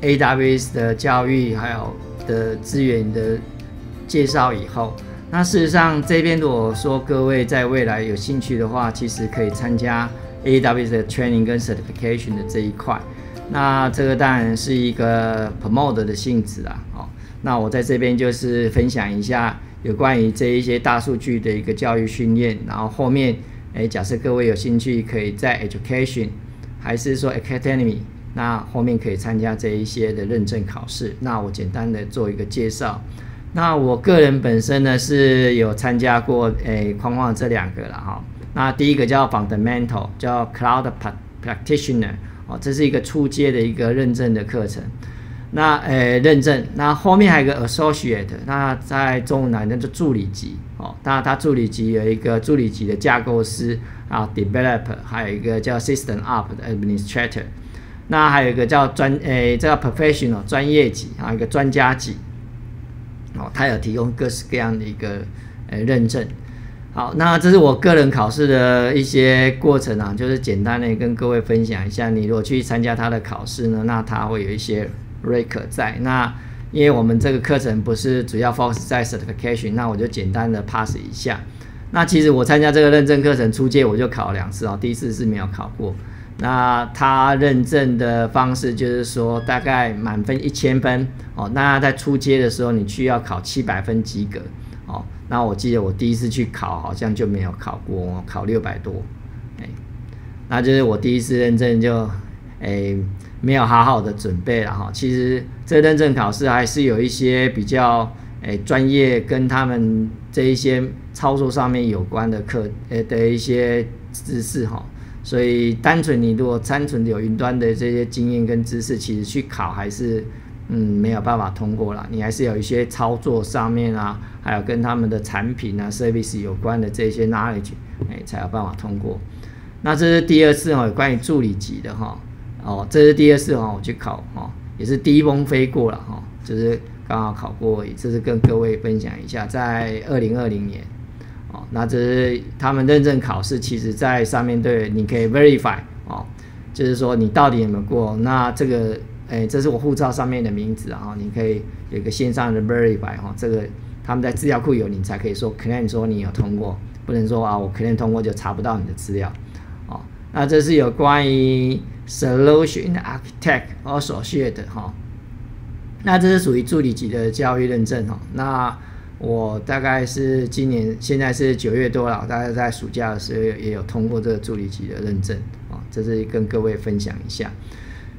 AWS 的教育还有的资源的介绍以后，那事实上这边如果说各位在未来有兴趣的话，其实可以参加 AWS 的 training 跟 certification 的这一块。那这个当然是一个 promote 的性质啦。那我在这边就是分享一下有关于这一些大数据的一个教育训练，然后后面假设各位有兴趣，可以在 education 还是说 academy， 那后面可以参加这一些的认证考试。那我简单的做一个介绍。那我个人本身呢是有参加过框框这2个啦那第一个叫 fundamental， 叫 cloud practitioner， 这是一个初阶的一个认证的课程。那认证，那后面还有一个 associate， 那在中文来那就助理级那它助理级有一个助理级的架构师developer， 还有一个叫 system up 的 administrator， 那还有一个叫这叫 professional 专业级，还有一个专家级。它有提供各式各样的一个认证。好，那这是我个人考试的一些过程就是简单的跟各位分享一下。你如果去参加它的考试呢，那它会有一些 rank 在。那因为我们这个课程不是主要 focus 在 certification， 那我就简单的 pass 一下。那其实我参加这个认证课程初阶我就考了2次第一次是没有考过。那它认证的方式就是说大概满分1000分那在初阶的时候你需要考700分及格那我记得我第一次去考好像就没有考过考600多那就是我第一次认证就没有好好的准备了其实这认证考试还是有一些比较专业跟他们这一些操作上面有关的的一些知识所以你如果单纯有云端的这些经验跟知识，其实去考还是没有办法通过啦。你还是有一些操作上面还有跟他们的产品service 有关的这些 knowledge 才有办法通过。那这是第2次有关于助理级的这是第2次我去考也是第一风飞过了就是刚好考过而已。这是跟各位分享一下，在2020年。那这是他们认证考试，其实在上面你可以 verify 就是说你到底有没有过。那这个这是我护照上面的名字你可以有一个线上的 verify 这个他们在资料库有，你才可以说 claim 说你有通过，不能说我 claim 通过就查不到你的资料那这是有关于 solution architect associate 那这是属于助理级的教育认证那我大概是现在是9月多了，大概在暑假的时候也有通过这个助理级的认证这是跟各位分享一下。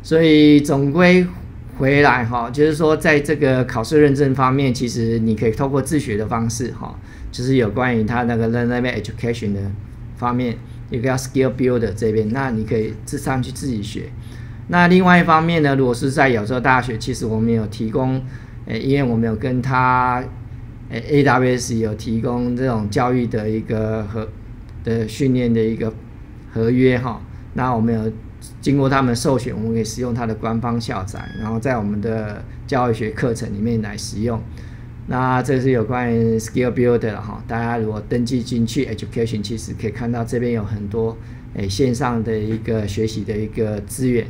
所以总归回来就是说在这个考试认证方面，其实你可以透过自学的方式就是有关于他那个 learning education 的方面，一个叫 skill builder 这边，那你可以上去自己学。那另外一方面呢，如果是在亚洲大学，其实我们有提供因为我们有跟他AWS 有提供这种教育的一个训练的一个合约那我们有经过他们授权，我们可以使用它的官方校载，然后在我们的教育学课程里面来使用。那这是有关于 skill builder 大家如果登记进去 education， 其实可以看到这边有很多线上的一个学习的一个资源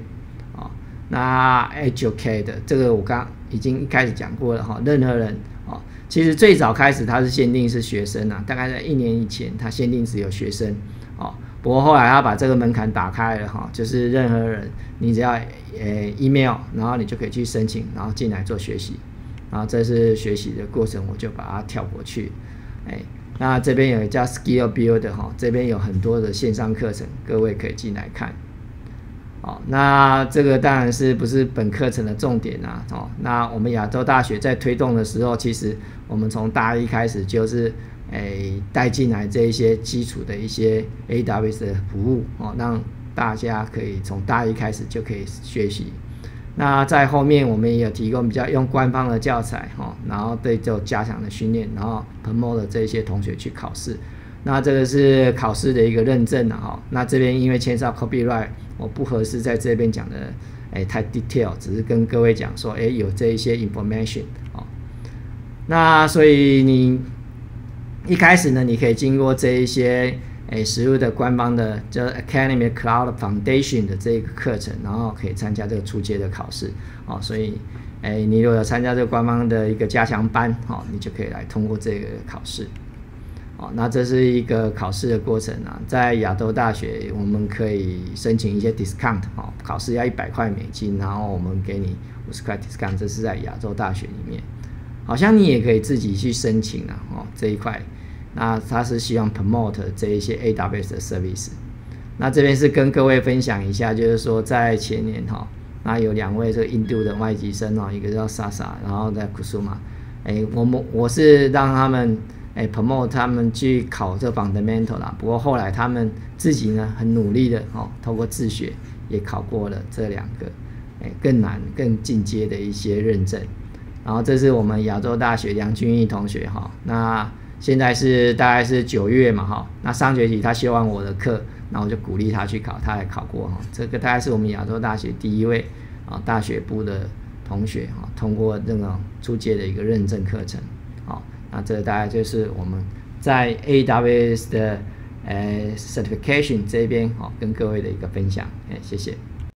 那 educate 这个我刚已经一开始讲过了任何人其实最早开始它是限定是学生大概在1年以前它限定只有学生不过后来他把这个门槛打开了就是任何人你只要email， 然后你就可以去申请，然后进来做学习。然后这是学习的过程，我就把它跳过去。那这边有一家 Skill Builder 这边有很多的线上课程，各位可以进来看。那这个当然是不是本课程的重点那我们亚洲大学在推动的时候，其实我们从大一开始就是带进来这一些基础的一些 AWS 的服务让大家可以从大一开始就可以学习。那在后面我们也有提供比较用官方的教材然后对这种加强的训练，然后 promote 这些同学去考试。那这个是考试的一个认证那这边因为牵涉到 copyright， 我不合适在这边讲的太 detail， 只是跟各位讲说有这一些 information 那所以你一开始呢，你可以经过这一些实物的官方的叫 Academy Cloud Foundation 的这个课程，然后可以参加这个初阶的考试哦。所以你如果有参加这个官方的一个加强班哦，你就可以来通过这个考试哦。那这是一个考试的过程啊，在亚洲大学我们可以申请一些 discount 哦，考试要$100，然后我们给你50块 discount， 这是在亚洲大学里面。好像你也可以自己去申请啊哦，这一块。那他是希望 promote 这一些 AWS 的 service。那这边是跟各位分享一下，就是说在前年哈，那有2位这个印度的外籍生哦，一个叫 Sasa， 然后在 Kusuma， 我是让他们promote 他们去考这 fundamental 啦。不过后来他们自己呢很努力的哦，透过自学也考过了这2个更难更进阶的一些认证。然后这是我们亚洲大学梁俊义同学哈，那现在是大概是9月嘛哈，那上学期他修完我的课，那我就鼓励他去考，他也考过哈。这个大概是我们亚洲大学第1位啊大学部的同学哈，通过这种初阶的一个认证课程。好，那这大概就是我们在 AWS 的certification 这边跟各位的一个分享，谢谢。